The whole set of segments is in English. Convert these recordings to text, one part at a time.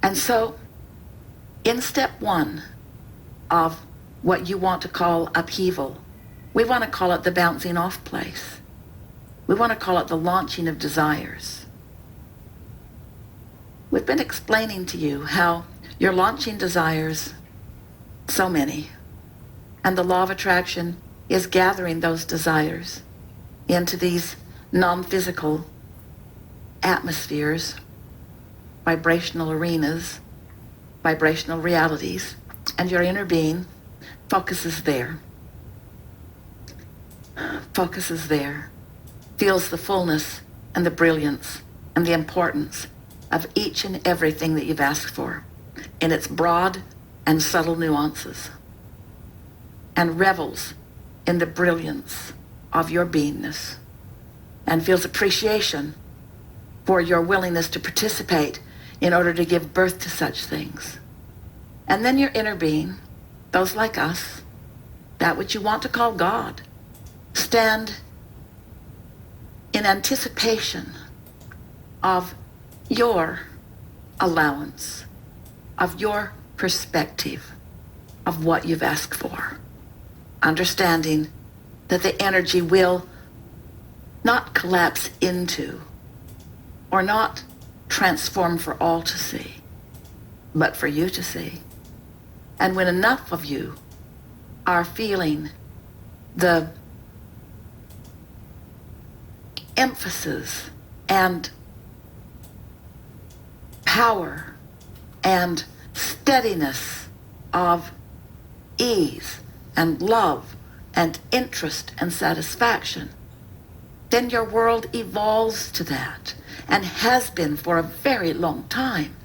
And so, in step one of what you want to call upheaval, we want to call it the bouncing off place. We want to call it the launching of desires. We've been explaining to you how you're launching desires, so many, and the law of attraction is gathering those desires into these non-physical atmospheres, vibrational arenas, vibrational realities, and your inner being focuses there, feels the fullness and the brilliance and the importance of each and everything that you've asked for in its broad and subtle nuances, and revels in the brilliance of your beingness, and feels appreciation for your willingness to participate in order to give birth to such things. And then your inner being, those like us, that which you want to call God, stand in anticipation of your allowance, of your perspective of what you've asked for, understanding that the energy will not collapse into or not transform for all to see, but for you to see. And when enough of you are feeling the emphasis and power and steadiness of ease and love and interest and satisfaction, then your world evolves to that, and has been for a very long time.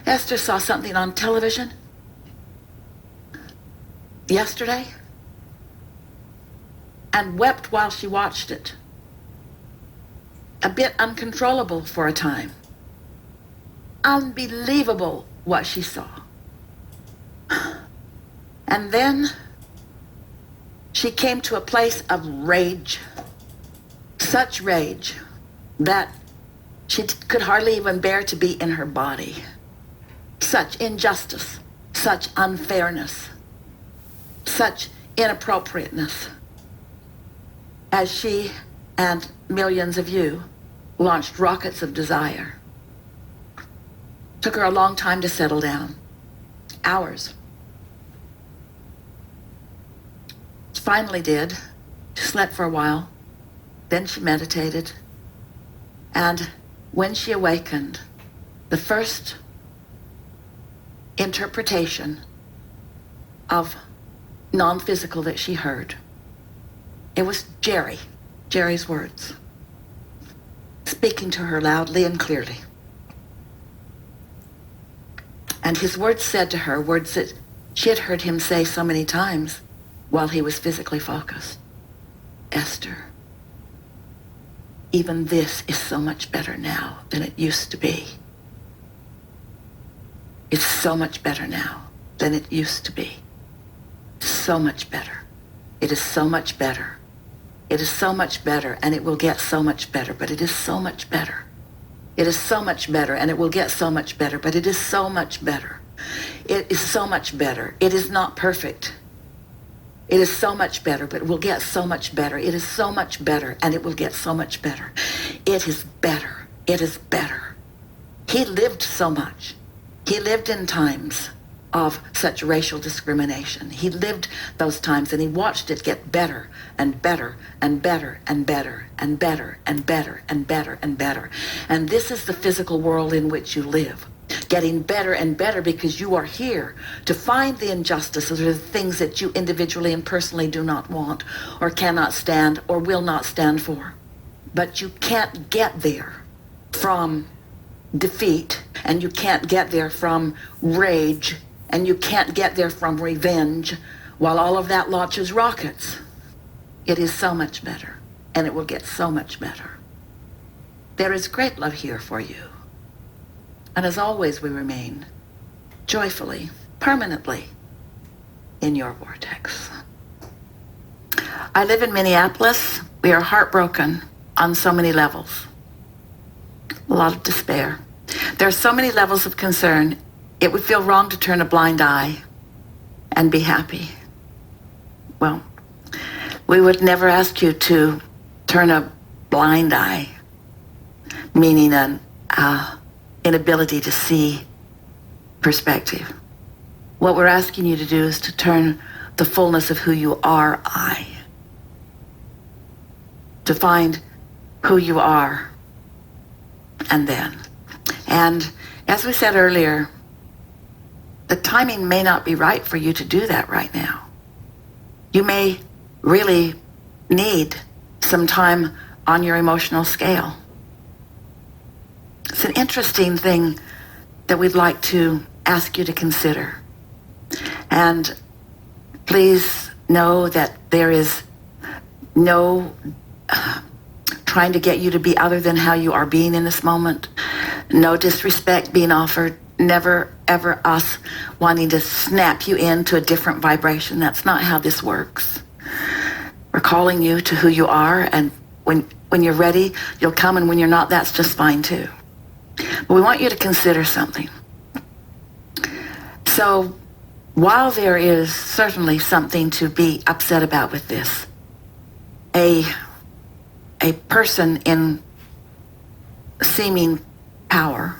Esther saw something on television yesterday and wept while she watched it, a bit uncontrollable for a time. Unbelievable what she saw. And then she came to a place of rage, such rage that she could hardly even bear to be in her body. Such injustice, such unfairness, such inappropriateness, as she and millions of you launched rockets of desire. Took her a long time to settle down. Hours. She finally did. She slept for a while. Then she meditated. And when she awakened, the first interpretation of non-physical that she heard, it was Jerry's words, speaking to her loudly and clearly. And his words said to her, words that she had heard him say so many times while he was physically focused. Esther, even this is so much better now than it used to be. It's so much better now than it used to be. So much better. It is so much better. It is so much better, and it will get so much better, but it is so much better. It is so much better, and it will get so much better, but it is so much better. It is so much better. It is not perfect. It is so much better, but it will get so much better. It is so much better, and it will get so much better. It is better. It is better. He lived so much. He lived in times of such racial discrimination. He lived those times, and he watched it get better and better and better and better and better and better and better and better. And this is the physical world in which you live, getting better and better, because you are here to find the injustices or the things that you individually and personally do not want or cannot stand or will not stand for. But you can't get there from defeat, and you can't get there from rage, and you can't get there from revenge while all of that launches rockets. It is so much better, and it will get so much better. There is great love here for you. And as always, we remain joyfully, permanently in your vortex. I live in Minneapolis. We are heartbroken on so many levels. A lot of despair. There are so many levels of concern it would feel wrong to turn a blind eye and be happy. Well, we would never ask you to turn a blind eye, meaning an inability to see perspective. What we're asking you to do is to turn the fullness of who you are eye, to find who you are, and then. And as we said earlier, the timing may not be right for you to do that right now. You may really need some time on your emotional scale. It's an interesting thing that we'd like to ask you to consider. And please know that there is no trying to get you to be other than how you are being in this moment. No disrespect being offered. Never, ever us wanting to snap you into a different vibration. That's not how this works. We're calling you to who you are, and when you're ready, you'll come, and when you're not, that's just fine too. But we want you to consider something. So while there is certainly something to be upset about with this, a person in seeming power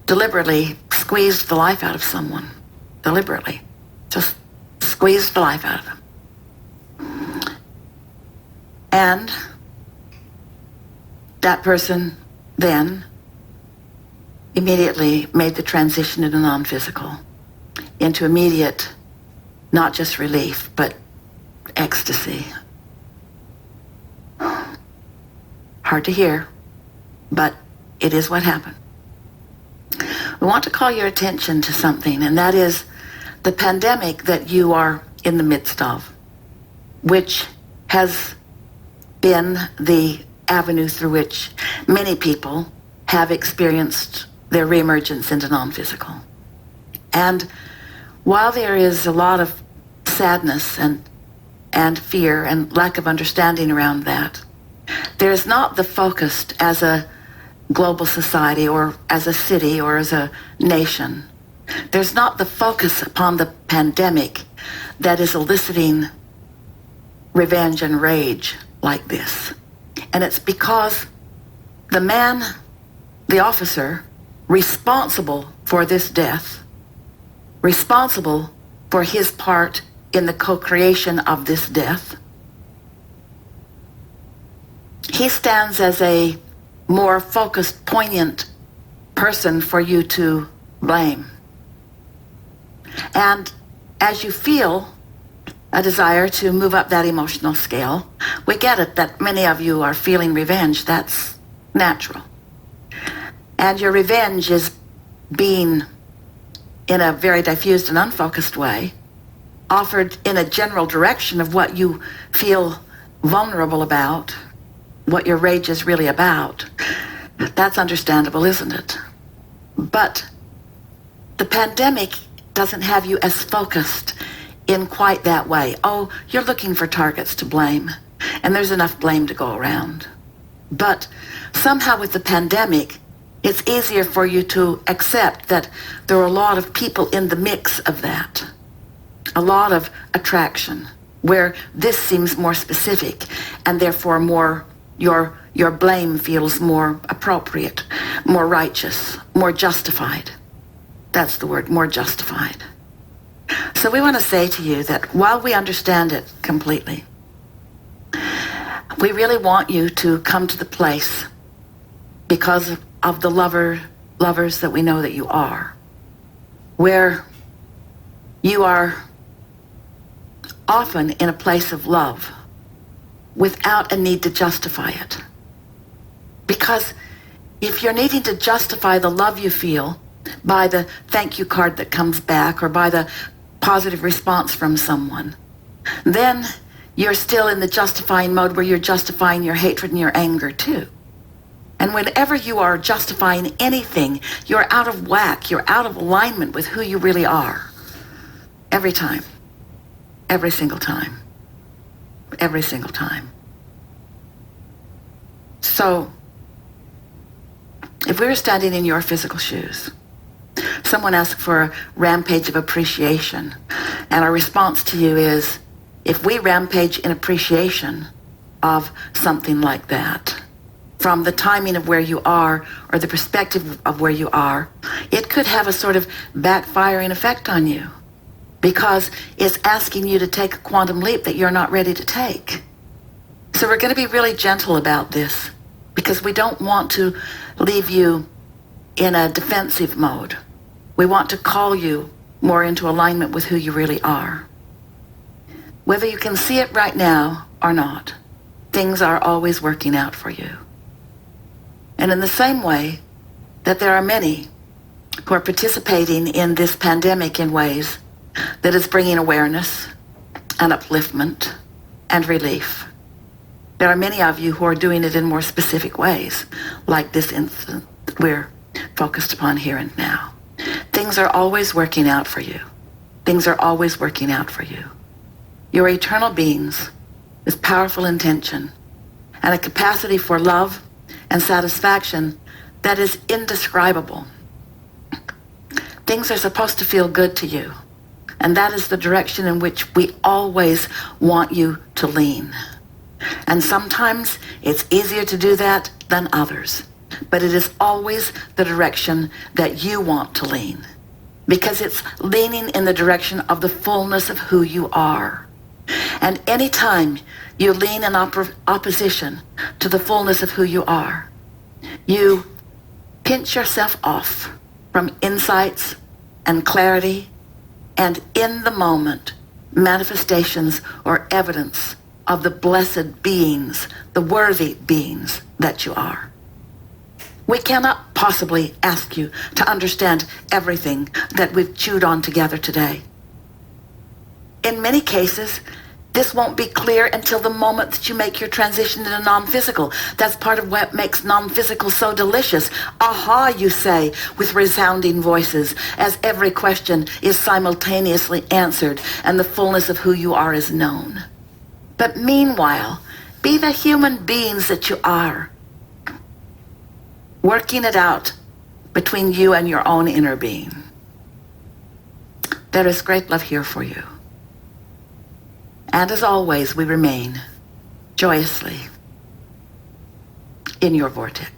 deliberately squeezed the life out of someone. Deliberately. Just squeezed the life out of them. And that person then immediately made the transition into non-physical, into immediate, not just relief, but ecstasy. Hard to hear, but it is what happened. We want to call your attention to something, and that is the pandemic that you are in the midst of, which has been the avenue through which many people have experienced their reemergence into non-physical. And while there is a lot of sadness and fear and lack of understanding around that, there is not the focus as a global society or as a city or as a nation. There's not the focus upon the pandemic that is eliciting revenge and rage like this. And it's because the man, the officer, responsible for this death, responsible for his part in the co-creation of this death, he stands as a more focused, poignant person for you to blame. And as you feel a desire to move up that emotional scale, we get it that many of you are feeling revenge. That's natural. And your revenge is being, in a very diffused and unfocused way, offered in a general direction of what you feel vulnerable about, what your rage is really about. That's understandable, isn't it? But the pandemic doesn't have you as focused in quite that way. Oh, you're looking for targets to blame, and there's enough blame to go around. But somehow with the pandemic, it's easier for you to accept that there are a lot of people in the mix of that. A lot of attraction, where this seems more specific, and therefore more your blame feels more appropriate, more righteous, more justified. That's the word, more justified. So we want to say to you that while we understand it completely, we really want you to come to the place, because of the lovers that we know that you are, where you are often in a place of love without a need to justify it. Because if you're needing to justify the love you feel by the thank you card that comes back or by the positive response from someone, then you're still in the justifying mode where you're justifying your hatred and your anger too. And whenever you are justifying anything, you're out of whack, you're out of alignment with who you really are. Every time. Every single time. Every single time. So, if we were standing in your physical shoes, Someone asked for a rampage of appreciation, and our response to you is, if we rampage in appreciation of something like that, from the timing of where you are or the perspective of where you are, it could have a sort of backfiring effect on you because it's asking you to take a quantum leap that you're not ready to take. So we're going to be really gentle about this because we don't want to leave you in a defensive mode. We want to call you more into alignment with who you really are. Whether you can see it right now or not, things are always working out for you. And in the same way that there are many who are participating in this pandemic in ways that is bringing awareness and upliftment and relief, there are many of you who are doing it in more specific ways, like this incident that we're focused upon here and now. Things are always working out for you. Things are always working out for you. You're eternal beings with powerful intention and a capacity for love and satisfaction that is indescribable. Things are supposed to feel good to you, and that is the direction in which we always want you to lean. And sometimes it's easier to do that than others, but it is always the direction that you want to lean, because it's leaning in the direction of the fullness of who you are. And anytime you lean in opposition to the fullness of who you are, you pinch yourself off from insights and clarity and in the moment manifestations or evidence of the blessed beings, the worthy beings that you are. We cannot possibly ask you to understand everything that we've chewed on together today. In many cases, this won't be clear until the moment that you make your transition into non-physical. That's part of what makes non-physical so delicious. Aha, you say, with resounding voices, as every question is simultaneously answered and the fullness of who you are is known. But meanwhile, be the human beings that you are, working it out between you and your own inner being. There is great love here for you. And as always, we remain joyously in your vortex.